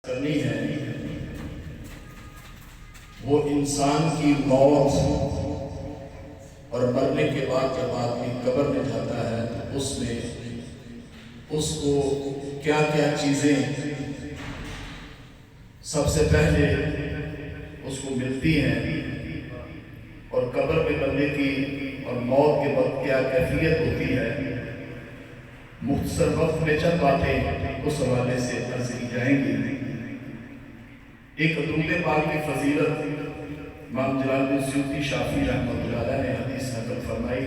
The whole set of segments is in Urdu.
کرنی ہے وہ انسان کی موت اور مرنے کے بعد جب آدمی قبر میں جاتا ہے تو اس میں اس کو کیا کیا چیزیں سب سے پہلے اس کو ملتی ہیں اور قبر میں بندے کی اور موت کے وقت کیا کیفیت ہوتی ہے، مختصر وقت میں چند باتیں اس حوالے سے عرض کی جائیں گی۔ ایک درود پاک کی فضیلت امام جلال الدین سیوطی شافعی رحمۃ اللہ علیہ نے حدیث نقل فرمائی۔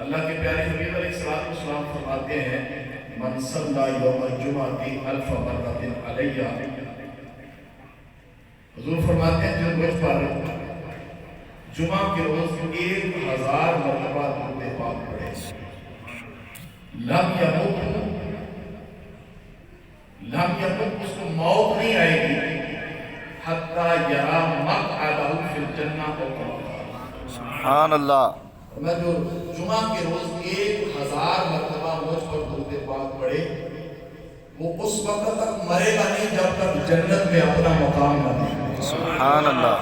اللہ کے پیارے حبیب علیہ الصلوۃ والسلام فرماتے ہیں من صلی یوم الجمعہ الف مرۃ علیہ، حضور فرماتے ہیں جو مجھ پر جمعہ کے روز 1000 مرتبہ درود پاک پڑھے لم یمت اس کو موت نہیں آئے گی حتی یرا مقعدہ فی الجنہ سبحان اللہ۔ میں جو جمعہ کے روز 1000 مرتبہ مجھ پر درود پاک پڑھے وہ اس وقت تک مرے گا نہیں جب تک جنت میں اپنا مقام نہ دے۔ سبحان اللہ۔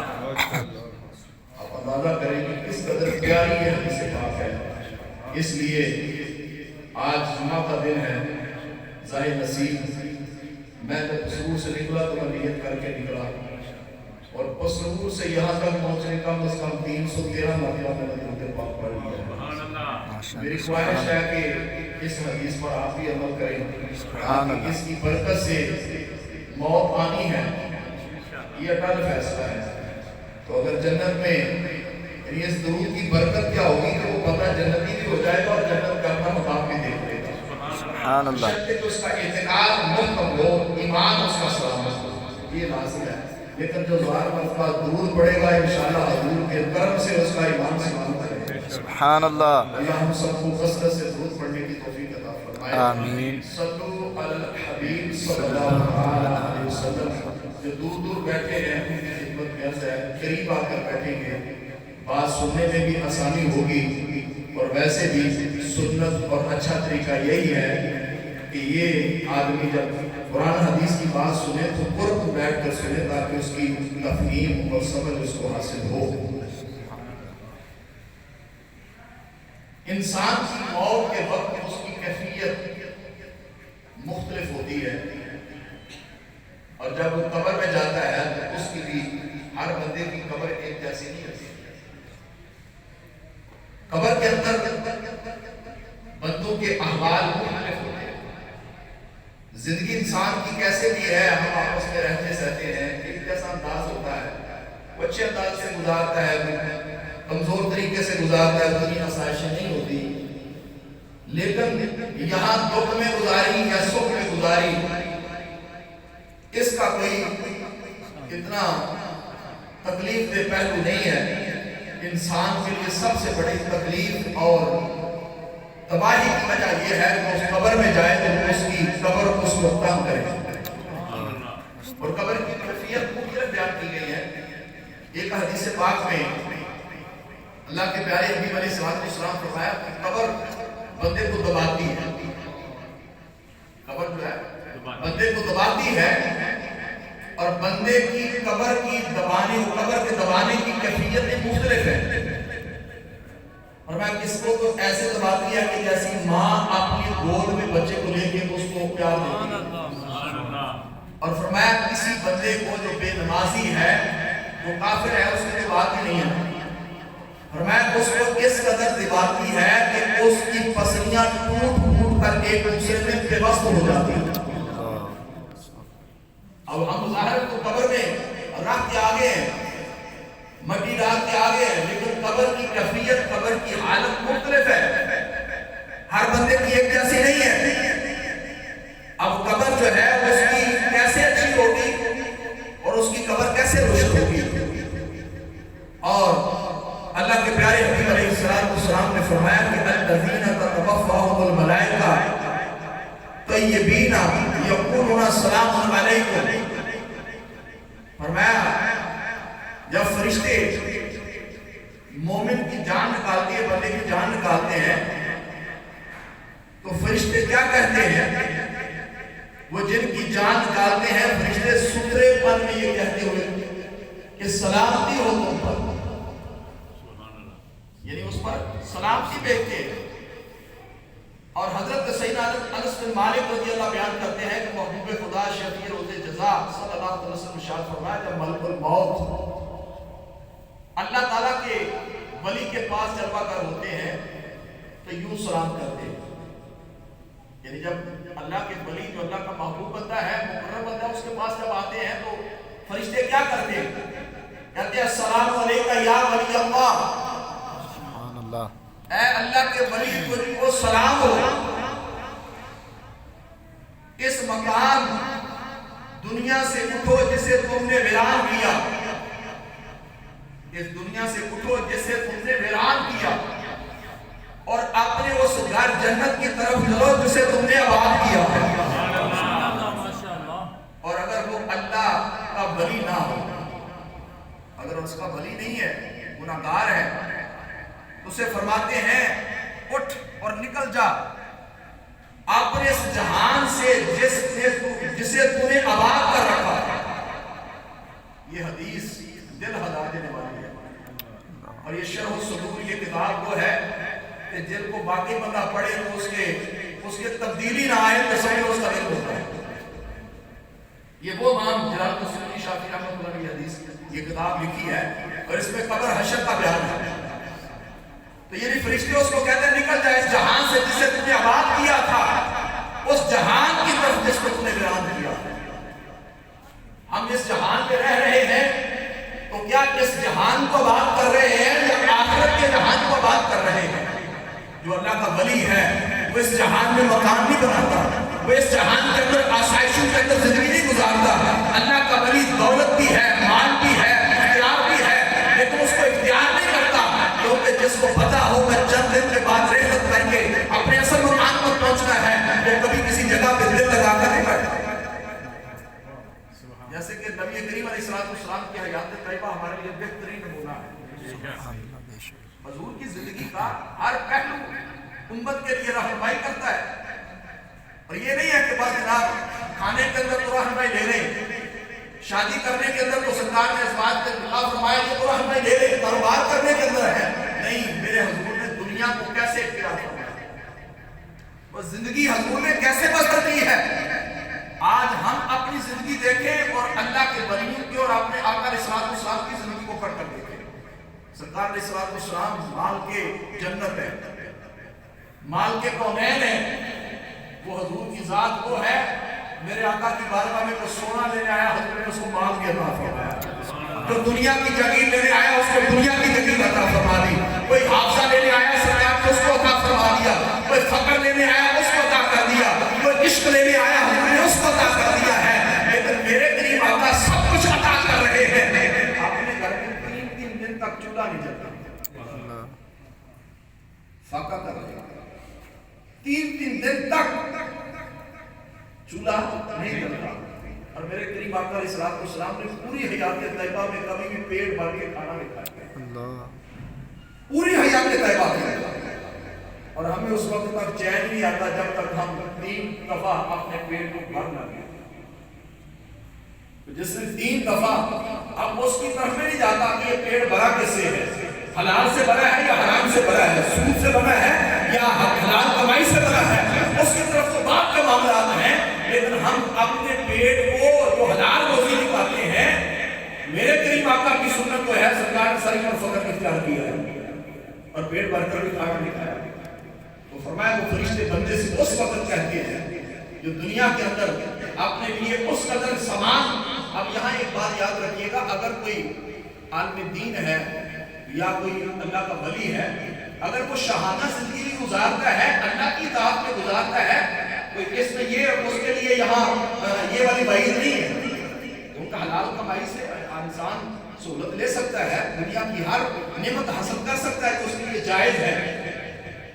آپ اندازہ کریں کہ کس قدر پیاری یہ حدیث پاک ہے۔ اس لیے آج جمعہ کا دن ہے، ظاہر نصیب میں جب سرور سے نکلا تو میں نیت کر کے نکلا اور سرور سے یہاں تک پہنچنے کا کم از کم 313 مرتبہ میں نے درود پاک پڑھ لیا۔ میری خواہش ہے کہ اس حدیث پر آپ بھی عمل کریں، اس کی برکت سے موت آنی ہے، یہ اٹل فیصلہ ہے۔ تو اگر جنت میں یعنی اس درود کی برکت کیا ہوگی کہ وہ بندہ جنتی بھی ہو جائے گا اور جنت کا اپنا مقام بھی دیکھ لے گا۔ سبحان اللہ۔ شرط کہ اس کا اعتقاد محکم ہو، ایمان اس کا سلامت ہو، یہ لازم ہے۔ لیکن جو 1000 مرتبہ درود پڑھے گا انشاءاللہ حضور کے کرم سے اس کا ایمان سلامت رہے گا۔ سبحان اللہ۔ اللہ ہم سب کو کثرت سے درود پڑھنے کی توفیق عطا فرمائے۔ آمین۔ صلو علی الحبیب صلی اللہ علیہ وسلم۔ جو دور دور بیٹھے ہیں ان کی خدمت میں عرض ہے قریب آ کر بیٹھیں گے، بات سننے میں بھی آسانی ہوگی اور ویسے بھی سنت اور اچھا طریقہ یہی ہے کہ یہ آدمی جب قرآن حدیث کی بات سنے تو قرب بیٹھ کر سنے تاکہ اس کی تفہیم اور سمجھ اس کو حاصل ہو۔ انسان کی موت کے وقت اس کی کیفیت مختلف ہوتی ہے اور جب وہ قبر میں جاتا ہے تو اس کی بھی ہر بندے کی قبر ایک جیسی نہیں ہوتی۔ قبر کے اندر بندوں کے احوال مختلف ہوتے ہیں۔ زندگی انسان کی کیسے بھی ہے، ہم آپس میں رہتے سہتے ہیں، ایک جیسا انداز ہوتا ہے، وہ اچھے انداز سے گزارتا ہے، کمزور طریقے سے گزارتا ہے، اتنی آسائشیں نہیں ہوتی۔ لیکن یہاں دکھ میں گزاری یا سکھ میں گزاری اس کا کوئی اتنا تکلیف دہ پہلو نہیں ہے۔ انسان کے لیے سب سے بڑی تکلیف اور تباہی کی وجہ یہ ہے کہ اس قبر میں جائے تو اس کی قبر اس کو تنگ کرے، اور قبر کی کیفیت مختلف بیان کی گئی ہے۔ ایک حدیث پاک میں اللہ کے پیارے حبیب علیہ السلام فرمایا کہ قبر بندے کو دباتی ہے، قبر جو ہے بندے کو دباتی ہے، اور بندے کی قبر کی دبانے قبر کے دبانے کی کیفیت مختلف ہے۔ اور میں کس کو تو ایسے دباتی ہے کہ جیسی ماں اپنی گود میں بچے کو لے کے اس کو پیار دیتی ہے، اور فرمایا کسی بندے کو جو بے نمازی ہے وہ کافر ہے، اس کی بات ہی نہیں ہے۔ فرمایا اس کو اس قدر دباتی ہے کہ اس کی پسلیاں ٹوٹ ٹوٹ کر ایک دوسرے میں پیوست ہو جاتی ہیں۔ اب ہم ظاہر تو قبر میں رکھ کے آگے ہیں، مٹی ڈال کے آگے ہیں، لیکن قبر کی کیفیت قبر کی حالت مختلف ہے، ہر بندے کی ایک جیسی نہیں ہے۔ اب قبر جو ہے اس کی کیسے اچھی ہوگی اور اس کی قبر کیسے روشن ہوگی، اور اللہ کے پیارے حبیب علیہ السلام نے فرمایا کہ الذین تتوفاهم الملائکہ طیبین یقولون سلام علیکم۔ فرمایا جب فرشتے مومن کی جان نکالتے ہیں، بندے کی جان نکالتے ہیں تو فرشتے کیا کہتے ہیں؟ وہ جن کی جان نکالتے ہیں فرشتے ستھرے پن میں یہ کہتے ہوئے کہ سلامتی ہو تم پر، یعنی اس پر سلامتی بھیجتے ہیں۔ اور حضرت سیدنا انس بن مالک رضی اللہ بیان کرتے ہیں کہ محبوب خدا شفیع روز جزا صلی اللہ علیہ وسلم ارشاد فرمایا جب ملک الموت اللہ تعالیٰ کے ولی کے پاس جلوہ گر ہوتے ہیں تو یوں سلام کرتے ہیں، یعنی جب اللہ کے ولی جو اللہ کا محبوب بندہ ہے، مقرب بندہ ہے، اس کے پاس جب آتے ہیں تو فرشتے کیا کرتے ہیں؟ کہتے ہیں السلام علیکہ یا ولی اللہ، سبحان اللہ، اے اللہ کے ولی کو سلام ہو، اس مکان دنیا سے اٹھو جسے تم نے ویران کیا، اس دنیا سے اٹھو جسے تم نے ویران کیا، اور اپنے اس گھر جنت کی طرف چلو جسے تم نے آباد کیا ہے۔ اور اگر وہ اللہ کا ولی نہ ہو، اگر اس کا ولی نہیں ہے، گناہگار ہے، اسے فرماتے ہیں اٹھ اور نکل جا اپنے اس جہان سے جسے تو نے آباد کر رکھا۔ یہ حدیث دل ہلا دینے والی ہے، اور یہ شرح الصدور یہ کتاب وہ ہے کہ جن کو باقی بندہ پڑھے تو اس کے تبدیلی نہ آئے تو سمجھو اس کا دل ہوتا ہے۔ یہ وہ امام جلال السیوطی شافعی رحمۃ اللہ علیہ حدیث یہ کتاب لکھی ہے، اور اس میں قبر حشر کا بیان ہے۔ تو یعنی فرشتے اس کو کہتے ہیں نکل جائے اس جہان سے جسے تم نے آباد کیا تھا، اس جہان کی طرف جس کو تم نے ویران کیا۔ ہم اس جہان میں رہ رہے ہیں تو کیا اس جہان کو آباد کر رہے ہیں یا آخرت کے جہان کو آباد کر رہے ہیں؟ جو اللہ کا ولی ہے وہ اس جہان میں مکان نہیں بناتا، وہ اس جہان کے اندر آسائشوں کے اندر زندگی نہیں گزارتا۔ اللہ کا ولی دولت بھی ہے، مال بھی ہے، اختیار بھی ہے، لیکن اس کو اختیار نہیں کرتا، کیونکہ جس کو پتا ہو کہ چند دن کے بعد رحلت کر کے اپنے اصل مکان پر پہنچنا ہے، وہ کبھی کسی جگہ پہ دل لگا کر نہیں بیٹھتا۔ جیسے کہ نبی کریم علیہ السلام کی حیات طیبہ ہمارے لیے بہترین نمونہ ہے۔ حضور کی زندگی کا ہر پہلو امت کے لیے رہنمائی کرتا ہے، اور یہ نہیں ہے کہ بس جناب کھانے کے اندر تو رہنمائی لے لیں، شادی کرنے کے اندر تو سرکار نے اس بات کے خلاف فرمایا کہ تو رہنمائی لے لیں، کاروبار کرنے کے اندر ہے نہیں، میرے حضور نے دنیا کو کیسے اختیار فرمایا، اور زندگی حضور نے کیسے بسر کی ہے۔ آج ہم اپنی زندگی دیکھیں اور اللہ کے ولیوں کی اور اپنے آقا علیہ السلام کی زندگی کو پڑھ کر دیکھیں۔ سرکار علیہ السلام مال کے جنت ہے، مال کے کونین ہے، وہ حضور کی ذات وہ ہے، میرے آقا کی بارگاہ میں کوئی سونا لینے آیا حضور نے اس کو مال کے عطا فرمایا، جو دنیا کی جگیر لینے آیا اس کو دنیا کی جگیر عطا فرما دی، کوئی حافظہ لینے آیا سرکار نے اس کو عطا فرما دیا، کوئی فقر لینے آیا اس کو عطا کر دیا، کوئی عشق لینے آیا حضور نے اس کو عطا کر دیا ہے۔ لیکن میرے قریب آقا سب کچھ عطا کر رہے ہیں، اپنے گھر میں 3 دن تک چولہا نہیں جلتا، فاقہ کر رہے ہیں، 3 دن تک چولہا نہیں جلتا، اور میرے قریب آقا علیہ السلام نے پوری حیات طیبہ میں کبھی بھی پیٹ بھر کے کھانا نہیں کھایا، پوری حیات طیبہ میں، اور ہمیں اس وقت تک چین نہیں آتا جب تک ہم 3 دفعہ اپنے پیٹ کو بھر نہ لیں۔ جس نے 3 دفعہ اب اس کی طرف میں نہیں جاتا کہ یہ پیٹ بھرا کیسے ہے، حلال سے بھرا ہے یا حرام سے بھرا ہے، سود سے بھرا ہے یا حلال کمائی سے بھرا ہے، اس کی طرف تو بات کے معاملات ہیں، لیکن ہم اپنے پیٹ کو جو حلال روزی نکالتے ہیں، میرے قریب آقا کی سنت تو ہے سرکار نے ساری پر فقر اختیار کیا ہے اور پیٹ بھر کر بھی کھانا نہیں کھایا۔ تو فرمایا وہ فرشتے بندے سے اس وقت کہتے ہیں جو دنیا کے اندر اپنے لیے اس قدر سامان۔ اب یہاں ایک بات یاد رکھیے گا، اگر کوئی عالم دین ہے یا کوئی اللہ کا ولی ہے، اگر وہ شاہانہ زندگی گزارتا ہے، اللہ کی اطاعت میں گزارتا ہے، کوئی اس میں یہ اس کے لیے یہاں یہ والی وعید نہیں ہے، کیونکہ حلال کمائی سے انسان سہولت لے سکتا ہے، دنیا کی ہر نعمت حاصل کر سکتا ہے، تو اس کے لیے جائز ہے،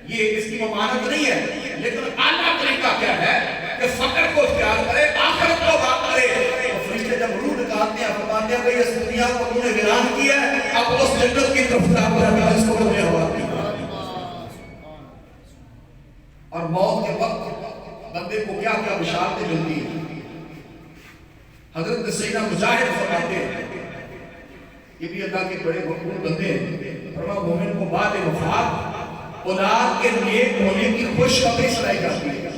یہ اس کی ممانعت نہیں ہے، لیکن اعلیٰ طریقہ کیا ہے کہ فقر کو اختیار کرے، آخرت کو بات کرے۔ اور فرشتے جب روح نکالتے ہیں فرماتے ہیں کہ اس دنیا کو تم نے ویران کیا ہے، اب اس جنت کی طرف جا اس کو تم نے آباد کیا۔ اور موت کے وقت بندے کو کیا کیا بشارتیں ملتی ہیں، حضرت سیدنا مجاہد فرماتے ہیں، یہ بھی اللہ کے بڑے مقبول بندے ہیں، فرمایا مومن کو بعد وفات اولاد کے نیک ہونے کی خوشخبری سنائی جاتی ہے۔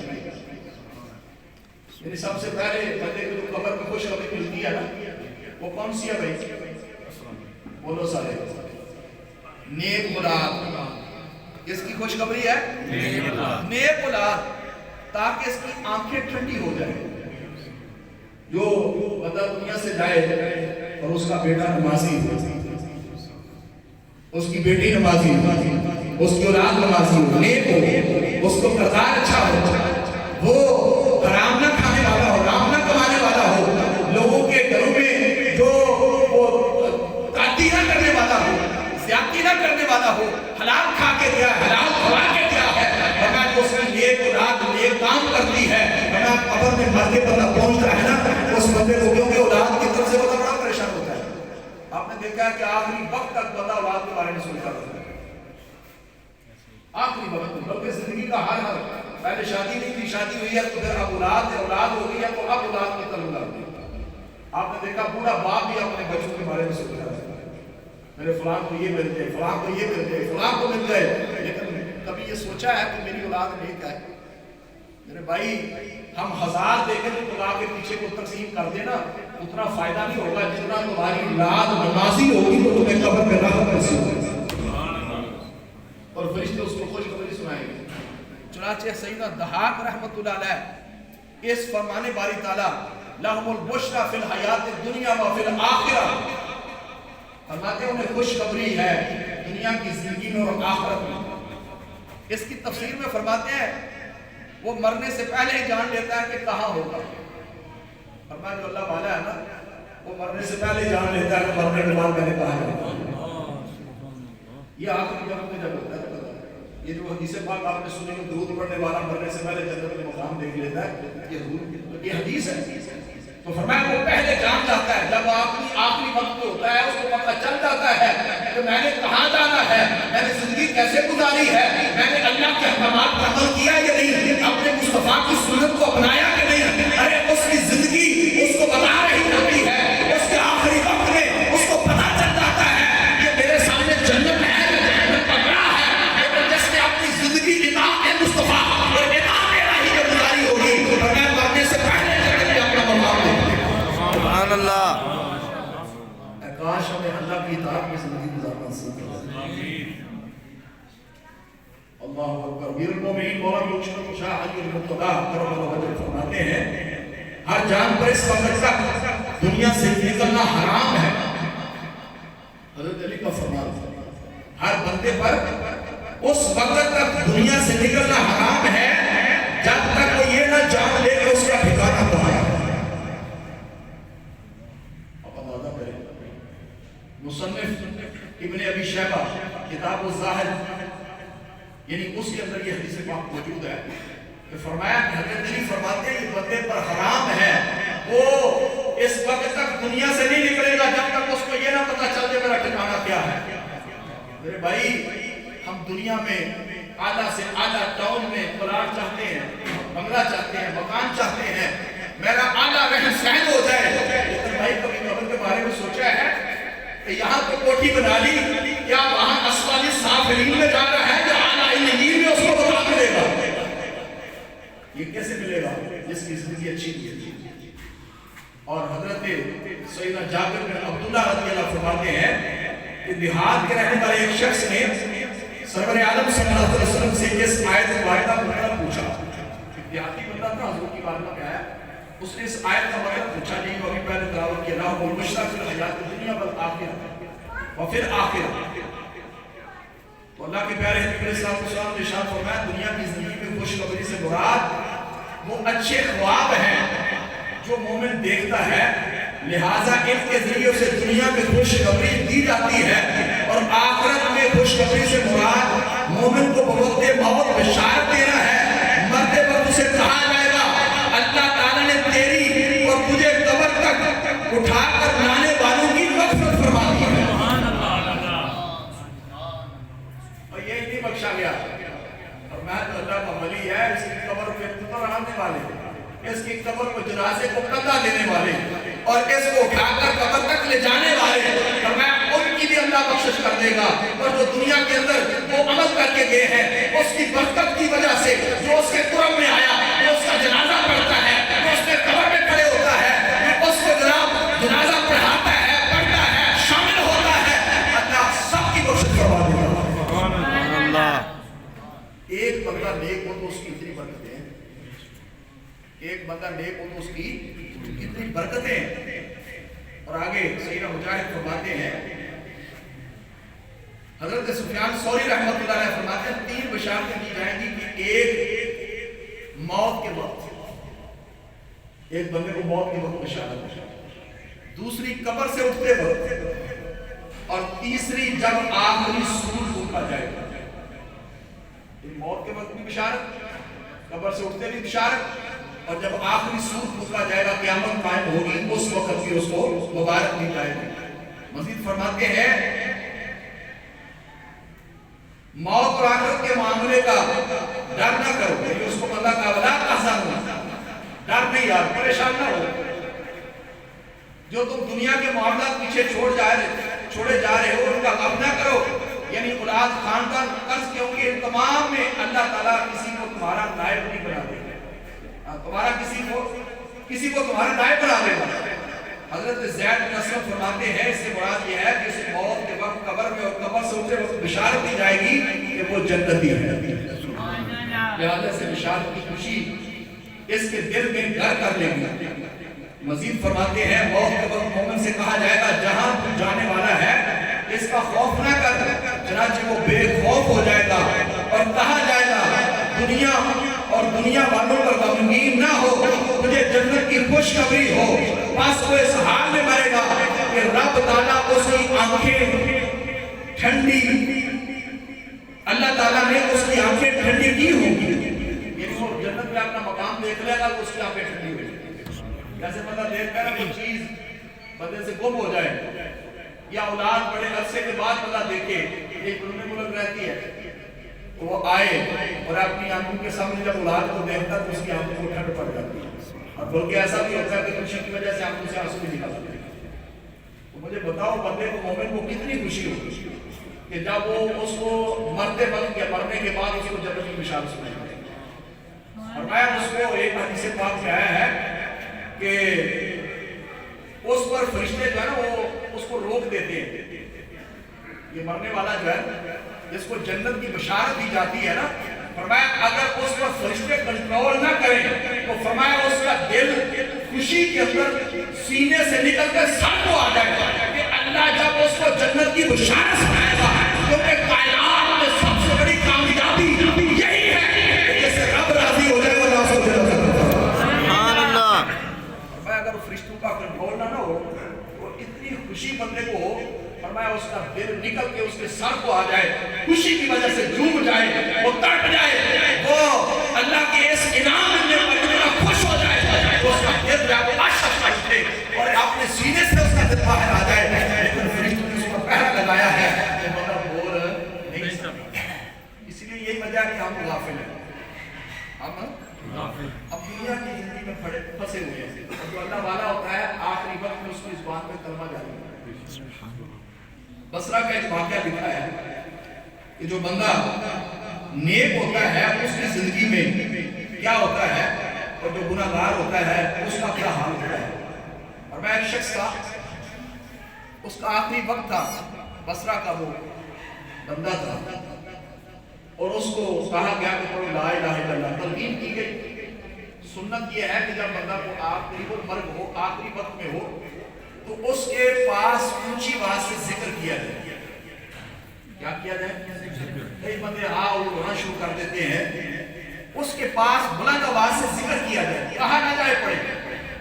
یعنی سب سے پہلے بندے کو جو قبر میں خوشخبری ملتی ہے نا، وہ کون سی ہے بھائی؟ بولو سارے، نیک اولاد۔ اس کی خوشخبری ہے نیک اولاد، تاکہ اس کی آنکھیں ٹھنڈی ہو جائیں۔ جو بندہ دنیا سے جائے اور اس کا بیٹا نمازی ہو، اس کی بیٹی نمازی ہو، اس کی اولاد نمازی ہو، نیک ہو، اس کو کردار اچھا ہو، وہ حرام نہ کھانے والا ہو، حرام نہ کمانے والا ہو، لوگوں کے گھروں میں جو قاطی نہ کرنے والا ہو، زیادتی نہ کرنے والا ہو، حلال کھا کے دیا ہے، حلال کھوا کے دیا ہے، اگر اس کی نیک اولاد نیک کام کرتی ہے، اگر قبر میں مر کے بندہ پہنچتا ہے نا، اس بندے کو کیونکہ اولاد کی طرف سے بندہ بڑا پریشان ہوتا ہے۔ آپ نے دیکھا ہے کہ آخری وقت تک بندہ اولاد کے بارے میں سوچتا رہتا ہے، آخری وقت، بلکہ زندگی کا ہر حال، پہلے شادی نہیں تھی، شادی ہوئی ہے تو پھر اب اولاد ہو گئی ہے تو اب اولاد کی طرف لگ گئی۔ آپ نے دیکھا بوڑھا باپ بھی اپنے بچوں کے بارے میں سوچتا رہتا ہے، میرے فلاں کو یہ مل جائے، فلاں کو یہ مل جائے، فلاں کو مل جائے، لیکن کبھی یہ سوچا ہے کہ میری اولاد نیک ہے؟ میرے بھائی، ہم ہزار دے کے جو خدا کے پیچھے کو تقسیم کر دیں نا، اتنا فائدہ نہیں ہوگا جتنا تمہاری اولاد نمازی ہوگی تو تمہیں قبر میں راحت نصیب ہوگی اور فرشتے اس کو خوشخبری سنائیں گے۔ چنانچہ سیدنا دہاق رحمۃ اللہ علیہ اس فرمانے باری تعالیٰ لہم البشریٰ فی الحیات الدنیا و فی الآخرہ، فرماتے ہیں انہیں خوشخبری ہے دنیا کی زندگی میں اور آخرت میں۔ اس کی تفسیر میں فرماتے ہیں وہ مرنے سے پہلے ہی جان لیتا ہے کہ کہاں ہوگا۔ فرمایا جو اللہ والا ہے نا، وہ مرنے سے پہلے جان لیتا ہے کہ مرنے کے بعد میں نے کہا ہے۔ یہ آخری جنم میں جب ہوتا ہے، یہ جو حدیث پاک آپ نے سنی کہ درود پڑھنے والا مرنے سے پہلے جنت میں مقام دیکھ لیتا ہے، یہ حدیث ہے۔ تو فرمایا وہ پہلے جان جاتا ہے، جب آخری وقت ہوتا ہے اس کو پتہ چل جاتا ہے کہ میں نے کہاں جانا ہے، میں نے زندگی کیسے گزاری ہے، میں نے اللہ کے احکامات پر عمل کیا یا نہیں، اپنے مصطفیٰ کی سنت کو اپنایا کہ نہیں۔ ارے اس کی زندگی اس کو بتا رہی ہوتی ہے، اس کے آخری وقت میں اس کو پتہ چل جاتا ہے کہ میرے سامنے جنت ہے، جنت کا راہ ہے، لیکن جس نے اپنی زندگی اطاعت مصطفیٰ اور اطاعت الہی میں گزاری ہوگی، بغیر مرنے سے پہلے جنت میں اپنا مقام دے گی۔ سبحان اللہ۔ کاش ہمیں اللہ کی اطاعت میں زندگی گزارنا نصیب ہو۔ اللہ اکبر۔ امیر المومنین مولانا مجتبی شاہ علی المرتضیٰ کرم اللہ وجہہ فرماتے ہیں ہر جان پر اس وقت تک دنیا سے نکلنا حرام ہے۔ حضرت علی کا فرمان، ہر بندے پر اس وقت تک دنیا سے نکلنا حرام ہے جب تک وہ یہ نہ جان لے کہ اس کا ٹھکانہ کہاں ہے۔ مصنف ابن ابی شیبہ کتاب الزاہد، یعنی اس کے اندر یہ حدیث پاک موجود ہے کہ فرمایا کہ حضرت علی فرماتے ہیں یہ بندے پر حرام ہے، وہ اس وقت تک دنیا سے نہیں نکلے گا جب تک اس کو یہ نہ پتہ چل جائے میرا ٹھکانہ کیا ہے۔ میرے بھائی، ہم دنیا میں اعلیٰ سے اعلیٰ ٹاؤن میں پلاٹ چاہتے ہیں، بنگلہ چاہتے ہیں، مکان چاہتے ہیں، میرا اعلیٰ رہن سہن ہو جائے، لیکن بھائی کبھی قبر کے بارے میں سوچا ہے کہ یہاں تو کوٹھی بنا لی، کیا وہاں اسفل سافلین میں جا رہا ہے یا اعلیٰ علین میں اس کو مقام ملے گا؟ یہ کیسے ملے گا جس کی زندگی اچھی نہیں ہے؟ اور حضرت سیدنا جابر بن عبداللہ رضی اللہ فرماتے ہیں کہ دیہات کے رہنے والے ایک شخص نے سرور عالم صلی اللہ علیہ وسلم سے اس آیت واحدہ مطلب پوچھا۔ دیہاتی بندہ تھا، حضور کی بات میں کیا ہے، اس نے اس آیت کا مطلب پوچھا نہیں کہ ابھی پہلے تلاوت کیا لہم البشریٰ فی الحیات الدنیا والآخرہ و فی الآخرہ۔ تو اللہ کے پیارے حبیب علیہ السلام نے ارشاد فرمایا دنیا کی زندگی میں خوشخبری سے مراد وہ اچھے خواب ہیں جو مومن دیکھتا ہے، لہٰذا ان کے ذریعے سے دنیا میں خوشخبری دی جاتی ہے، اور آخرت میں خوشخبری سے مراد مومن کو بوقت موت بشارت دینا ہے۔ مرتے وقت اسے کہا جائے گا اللہ تعالیٰ نے تیری اور تجھے قبر تک اٹھا کر لانے والوں کی مغفرت فرما دی ہے، اور یہ نہیں بخشا گیا۔ اور میں تو اللہ کا ولی ہے، اس کی قبر پہ پتر آنے والے، اس کی قبر پہ جنازے کو قضا دینے والے اور اس کو اٹھا کر قبر تک لے جانے والے فرمایا ان کی بھی اللہ بخشش کر دے گا. اور جو دنیا کے اندر وہ عمل کر کے گئے ہیں اس کی برکت کی وجہ سے جو اس کے قرب میں آیا وہ اس کا جنازہ پڑھتا ہے, وہ اس کے قبر میں کھڑے ہوتا ہے, وہ اس کو جناب جنازہ پڑھاتا ہے, پڑھتا ہے, شامل ہوتا ہے, اللہ سب کی بخشش کروا دے گا. سبحان اللہ. ایک بندہ نیک ہو تو اس کی اتنی برکتیں ہیں, ایک بندہ نیک ہو تو اس کی کتنی برکتیں ہیں. اور آگے سیدنا مجاہد فرماتے ہیں, حضرت سفیان ثوری رحمۃ اللہ علیہ فرماتے ہیں 3 بشارتیں دی جائیں گی کہ ایک موت کے وقت, ایک بندے کو موت کے وقت بشارت, دوسری قبر سے اٹھتے وقت, اور تیسری جب آخری سور پھونکا جائے گا. موت کے وقت بھی بشارت, قبر سے اٹھتے بھی بشارت, اور جب آخری سور پھونکا جائے گا قیامت قائم ہوگی اس وقت بھی اس کو مبارک دی جائے گی. مزید فرماتے ہیں موت اور آخرت کے معاملے کا ڈر نہ کرو, کہ اس کو بندہ کا ولا تحزن, ڈر نہیں یار, پریشان نہ ہو. جو تم دنیا کے معاملات پیچھے چھوڑے جا رہے ہو ان کا غم نہ کرو. یعنی اولاد خاندان قرض کے ہوں گے, ان تمام میں اللہ تعالیٰ کسی کو تمہارا نائب نہیں بنا دے گا, تمہارا کسی کو تمہارا نائب بنا دے گا. حضرت زید بن اسلم فرماتے ہیں اس سے مراد یہ ہے کہ اس موت کے وقت قبر میں اور قبر سے اٹھتے وقت بشارت دی جائے گی کہ وہ جنتی ہے. لہذا سے بشارت کی خوشی اس کے دل میں گھر کر لے گی. مزید فرماتے ہیں موت کے وقت مومن سے کہا جائے گا جہاں تو جانے والا ہے اس کا خوف نہ کر, چنانچہ وہ بے خوف ہو جائے گا. اور کہا جائے گا دنیا اور دنیا والوں پر غمگین نہ ہو, تجھے جنت کی خوشخبری ہو. بس وہ اس حال میں مرے گا کہ رب تعالیٰ اس کی آنکھیں ٹھنڈی, اللہ تعالیٰ نے اس کی آنکھیں ٹھنڈی کی ہوں گی. یعنی وہ جنت میں اپنا مقام دیکھ لے گا تو اس کی آنکھیں ٹھنڈی ہوئی. جیسے بندہ دیکھ کر کوئی چیز بندے سے گم ہو جائے, یا اولاد بڑے عرصے کے بعد بندہ دیکھے ایک ملک رہتی ہے تو وہ آئے اور اپنی آنکھوں کے سامنے جب اولاد کو دیکھتا تو اس کی آنکھوں کو ٹھنڈ پڑ جاتی ہے. اور بلکہ ایسا بھی ہوتا ہے کہ خوشی کی وجہ سے آنکھوں سے آنسو بھی نکل آتے ہیں. تو مجھے بتاؤ بندے کو مومن کو کتنی خوشی ہوگی کہ جب وہ اس کو مرتے وقت یا مرنے کے بعد اس کو جنت کی بشارت سنائے. اور میں اس کو ایک حدیث پاک میں آیا ہے کہ اس پر فرشتے جو ہے نا وہ اس کو روک دیتے ہیں. یہ مرنے والا جو ہے جس کو جنت کی بشارت دی جاتی ہے نا, فرمایا اگر اس پر فرشتے کنٹرول نہ کریں تو فرمایا اس کا دل خوشی کے اندر سینے سے نکل کر سر کو آ جائے گا کہ اللہ جب اس کو جنت کی بشارت سنائے گا, کیونکہ کائنات میں سب سے بڑی کامیابی یہی ہے کہ جیسے رب راضی ہو جائے گا. سبحان اللہ. فرمایا اگر فرشتوں کا کنٹرول نہ ہو تو اتنی خوشی بندے کو ہو, فرمایا اس کا دل نکل کے اس کے سر کو آ جائے, خوشی کی وجہ سے جھوم جائے, وہ تڑپ جائے, وہ اللہ کے اس انعام میں اتنا خوش ہو جائے تو اس کا دل جو ہے وہ عاشق اٹھے اور اپنے سینے سے اس کا دل باہر آ جائے. لیکن فرشتوں نے اس پر پہرا لگایا ہے کہ بندہ بول نہیں سکتا. اسی لیے یہی وجہ ہے کہ ہم غافل ہیں, ہم اب دنیا کی زندگی میں پھنسے ہوئے ہیں. جو اللہ والا ہوتا ہے آخری وقت میں اس کی زبان پہ کلمہ جاری ہے. بصرہ کا ایک واقعہ لکھا ہے کہ جو بندہ نیک ہوتا ہے اس کی زندگی میں کیا ہوتا ہے اور جو گناہگار ہوتا ہے اس کا کیا حال ہوتا ہے. اور میں ایک شخص کا اس کا آخری وقت تھا, بصرہ کا وہ بندہ تھا, اور اس کو کہا گیا کہ پڑھو لا الہ الا اللہ. تلقین کی گئی. سنت یہ ہے کہ جب بندہ کو آخری مرگ ہو, آخری وقت میں ہو, تو اس کے پاس اونچی آواز سے ذکر کیا جائے. کیا کیا جائے؟ کئی بندے رونا شروع کر دیتے ہیں, اس کے پاس بلند آواز سے ذکر کیا جائے, کہا نہ جائے پڑے,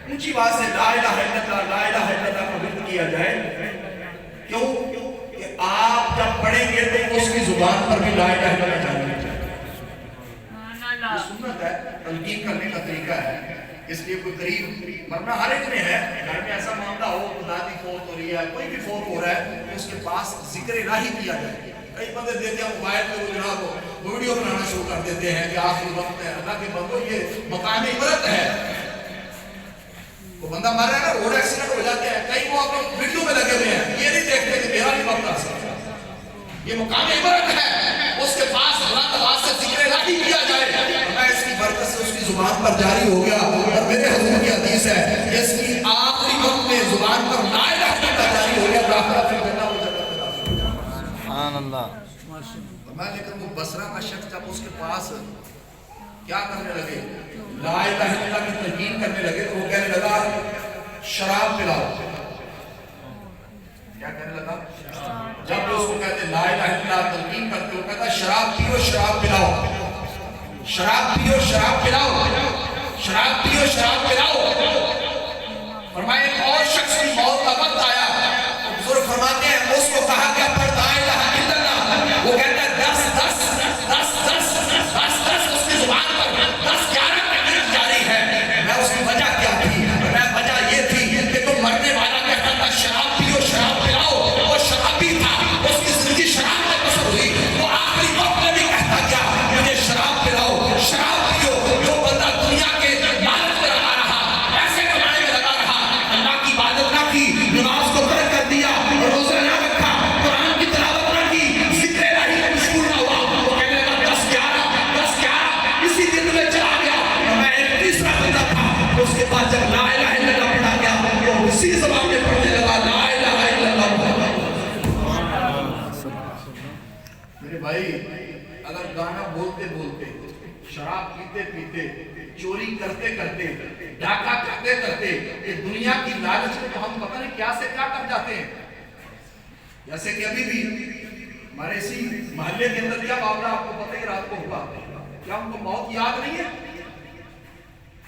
اونچی آواز سے لا الہ الا اللہ لا الہ الا اللہ کا ذکر کیا جائے. کیوں کہ آپ جب پڑھیں گے تو اس کی زبان پر بھی لا الہ الا اللہ جائے. یہ سنت ہے, تلقین کرنے کا طریقہ ہے. اس لیے کوئی قریب مرنا ہر ایک میں ہے, گھر میں ایسا معاملہ ہو, دادی فوت ہو رہی ہے, کوئی بھی فوت ہو رہا ہے, تو اس کے پاس ذکر الہی کیا جائے. کئی بندے دیتے ہیں موبائل پہ وہ جناب ویڈیو بنانا شروع کر دیتے ہیں کہ آخری وقت ہے. اللہ کے بندوں یہ مقام عبرت ہے. وہ بندہ مر رہا ہے نا, روڈ ایکسیڈنٹ ہو یہ مقام عبرت ہے، اس کے پاس بلند آواز سے ذکر الہی کیا جائے۔ میں اس کی برکت سے اس کی زبان پر جاری ہو گیا، اور میرے حضور کی حدیث ہے اس کی آخری وقت میں زبان پر لا الہ الا اللہ جاری ہو گیا، داخلہ فی الجنہ و جنت میں داخل ہو گیا۔ سبحان اللہ۔ لیکن وہ بصرہ کا شخص جب اس کے پاس کیا کرنے لگے، لا الہ الا اللہ کی تلقین کرنے لگے، تو وہ کہنے لگا شراب پلاؤ۔ کیا کہنے لگا؟ جب اس کو کہتے لا الہ الا اللہ تلقین کرتے، وہ کہتا شراب پیو شراب پلاؤ، شراب پیو شراب پلاؤ، شراب پیو شراب پلاؤ۔ فرمایا ایک اور شخص کی موت کا وقت آیا، بزرگ فرماتے ہیں اس کو کہا گیا پر لا الہ الا اللہ، وہ کہتا ہے 10 اس کی زبان پر 10 11 تکبیر جاری ہے۔ میں اس کی وجہ کیا تھی؟ میں وجہ یہ تھی کہ تم مرنے والا کہتا تھا شراب پیو شراب پلاؤ، وہ شرابی تھا، اس کی زندگی شراب میں بسر ہوئی، وہ آخری وقت میں بھی کہتا کیا مجھے شراب پلاؤ شراب پیو۔ جو بندہ دنیا کے لالچ میں لگا رہا، ایسے کمانے میں لگا رہا، اللہ کی عبادت نہ کی، نماز کو ترک کر دیا، روزہ نہ رکھا، قرآن کی تلاوت نہ کی، ذکر الہی میں مشغول نہ ہوا، وہ کہنے لگا 10 11 اسی دن میں چلا گیا۔ اور میں ایک تیسرا بندہ تھا، اس کے بعد جب لا الہ الا اللہ پڑھا گیا، وہ اسی زبان میں پڑھنے لگا لا الہ الا اللہ۔ میرے بھائی اگر گانا بولتے بولتے، شراب پیتے پیتے، چوری کرتے کرتے، ڈاکہ کرتے کرتے، یہ دنیا کی لالچ میں تو ہم پتہ نہیں کیا سے کیا کر جاتے ہیں۔ جیسے کہ ابھی بھی ہمارے اسی محلے کے اندر کیا معاملہ آپ کو پتہ ہی رات کو ہوا، کیا ہم کو موت یاد نہیں ہے؟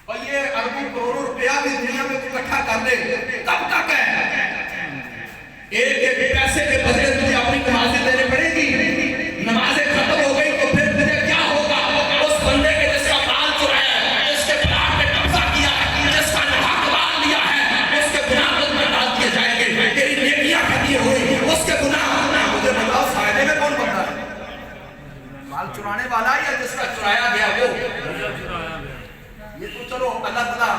اور یہ اربوں کروڑوں روپیہ بھی دنیا میں اکٹھا کر لے، کب تک ہے؟ ایک ایک پیسے کے بدلے تجھے اپنی نمازیں دینے پڑے گی، نمازیں ختم ہو گئی تو پھر تجھے کیا ہوگا؟ اس بندے کے جس کا مال چرایا ہے، جس کے پلاٹ میں قبضہ کیا ہے، جس کا نواق مال لیا ہے، اس کے گناہ تجھ میں ڈال دیے جائیں گے۔ تیری نیکیاں ختم ہوئی، اس کے گناہ مجھے بتاؤ فائدے میں کون بنتا ہے؟ مال چرانے والا یا جس کا چرایا گیا وہ؟ یہ تو چلو اللہ تعالیٰ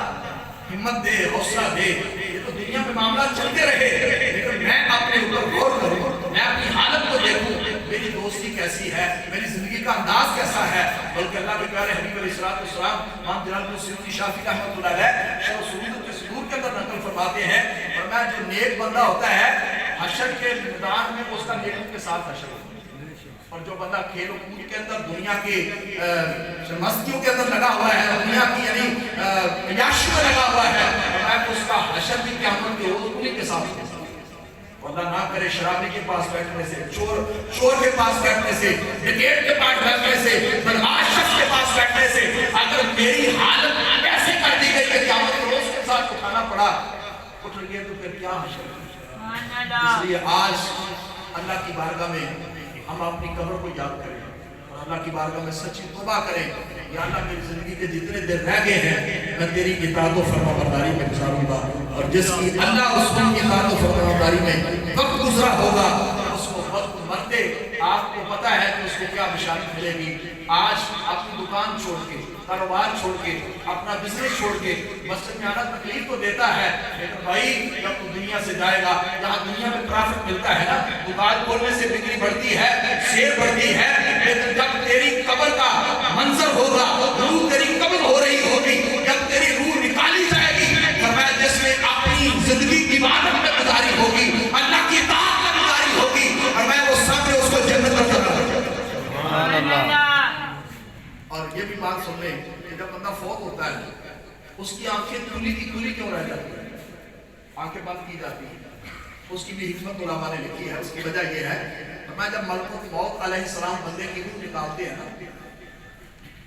ہمت دے، حوصلہ دے، یہ تو دنیا میں معاملات چلتے رہے، لیکن میں اپنے اوپر غور کروں، میں اپنی حالت کو دیکھوں، میری دوستی کیسی ہے، میری زندگی کا انداز کیسا ہے۔ بلکہ اللہ کے پیارے حبیب علیہ السلام امام جلال السیوطی شافعی رحمۃ اللہ علیہ شرح سعود کے صدور کے اندر نقل فرماتے ہیں، فرمایا جو نیک بندہ ہوتا ہے حشر کے میدان میں اس کا نیکوں کے ساتھ حشر ہوتا ہے، اور جو بندہ کھیل و کود کے اندر دنیا کی مستیوں کے اندر لگا ہوا ہے، دنیا کی یعنی عیاشی میں لگا ہوا ہے، اس کا حشر بھی قیامت کے روز انہیں کے ساتھ ہوتا ہے۔ اللہ نہ کرے شرابی کے پاس بیٹھنے سے، چور کے پاس بیٹھنے سے، ڈکیٹ کے پاس بیٹھنے سے، بدماش شخص کے پاس بیٹھنے سے اگر میری حالت ایسے کر دی گئی کہ قیامت کے روز کے ساتھ اٹھانا پڑا، اٹھ گئے تو پھر کیا حشر ہے؟ اس لیے آج اللہ کی بارگاہ میں ہم اپنی قبر کو یاد کریں اور اللہ کی بارگاہ میں سچی توبہ کریں، یا اللہ میری زندگی کے جتنے دن رہ گئے ہیں میں تیری اطاعت و فرمانبرداری میں گزاروں گا، اور جس کی اللہ رسول کی اطاعت و فرمانبرداری میں وقت گزرا ہوگا اس کو وقت مرتے آپ کو پتہ ہے کہ اس کو کیا بشارت ملے گی۔ آج اپنی دکان چھوڑ کے، کاروبار چھوڑ کے، اپنا بزنس چھوڑ کے مسجد میں آنا تکلیف تو دیتا ہے، لیکن بھائی جب تو دنیا سے جائے گا، جہاں دنیا میں پرافٹ ملتا ہے نا، دکان کھولنے سے بکری بڑھتی ہے، سیل بڑھتی ہے، لیکن جب تیری قبر کا منظر ہوگا، روح تیری قبر ہو رہی ہوگی، جب تیری روح نکالی جائے گی، فرمایا جس نے اپنی زندگی کی عبادت میں گزاری ہوگی، اللہ کی اطاعت میں گزاری ہوگی، اور میں وہ سامنے اس کو جنت میں کروں گا۔ اور یہ بھی بات سن لیں کہ جب بندہ فوت ہوتا ہے اس کی آنکھیں کھلی کی کھلی کیوں رہ جاتی ہیں؟ آنکھیں بند کی جاتی ہیں، اس کی بھی حکمت علماء نے لکھی ہے۔ اس کی وجہ یہ ہے فرمایا جب ملک الموت علیہ السلام بندے کی روح نکالتے ہیں نا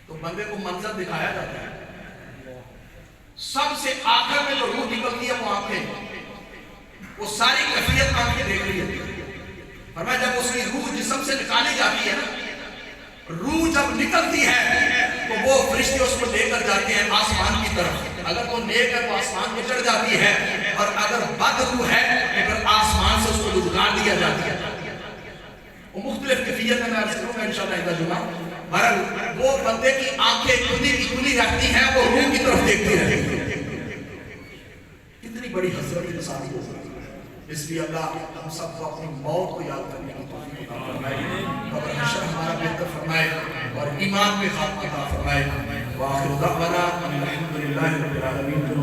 تو بندے کو منظر دکھایا جاتا ہے، سب سے آخر میں جو روح نکلتی ہے وہ آنکھیں، وہ ساری کیفیت آنکھیں دیکھ رہی ہوتی ہے۔ فرمایا جب اس کی روح جسم سے نکالی جاتی ہے نا، روح جب نکلتی ہے تو وہ فرشتے اس کو لے کر جاتے ہیں آسمان کی طرف، اگر وہ نیک ہے تو آسمان کو چڑھ جاتی ہے، اور اگر بد روح ہے تو پھر آسمان سے اس کو دھکار دیا جاتی ہے۔ وہ مختلف کیفیت میں عرض کروں گا انشاءاللہ اگلا جمعہ۔ بہرحال وہ بندے کی آنکھیں کھلی کی کھلی رہتی ہیں، وہ روح کی طرف دیکھتی رہتی ہے۔ کتنی بڑی حسرت انسانی ہو سکتی ہے۔ اس لیے اللہ ہم سب کو اپنی موت کو یاد کرنے کی توفیق عطا فرمائے، قبر حشر ہمارا بہتر فرمائے اور ایمان پہ خاتمہ عطا فرمائے۔ وآخر دعوانا الحمدللہ رب العالمین۔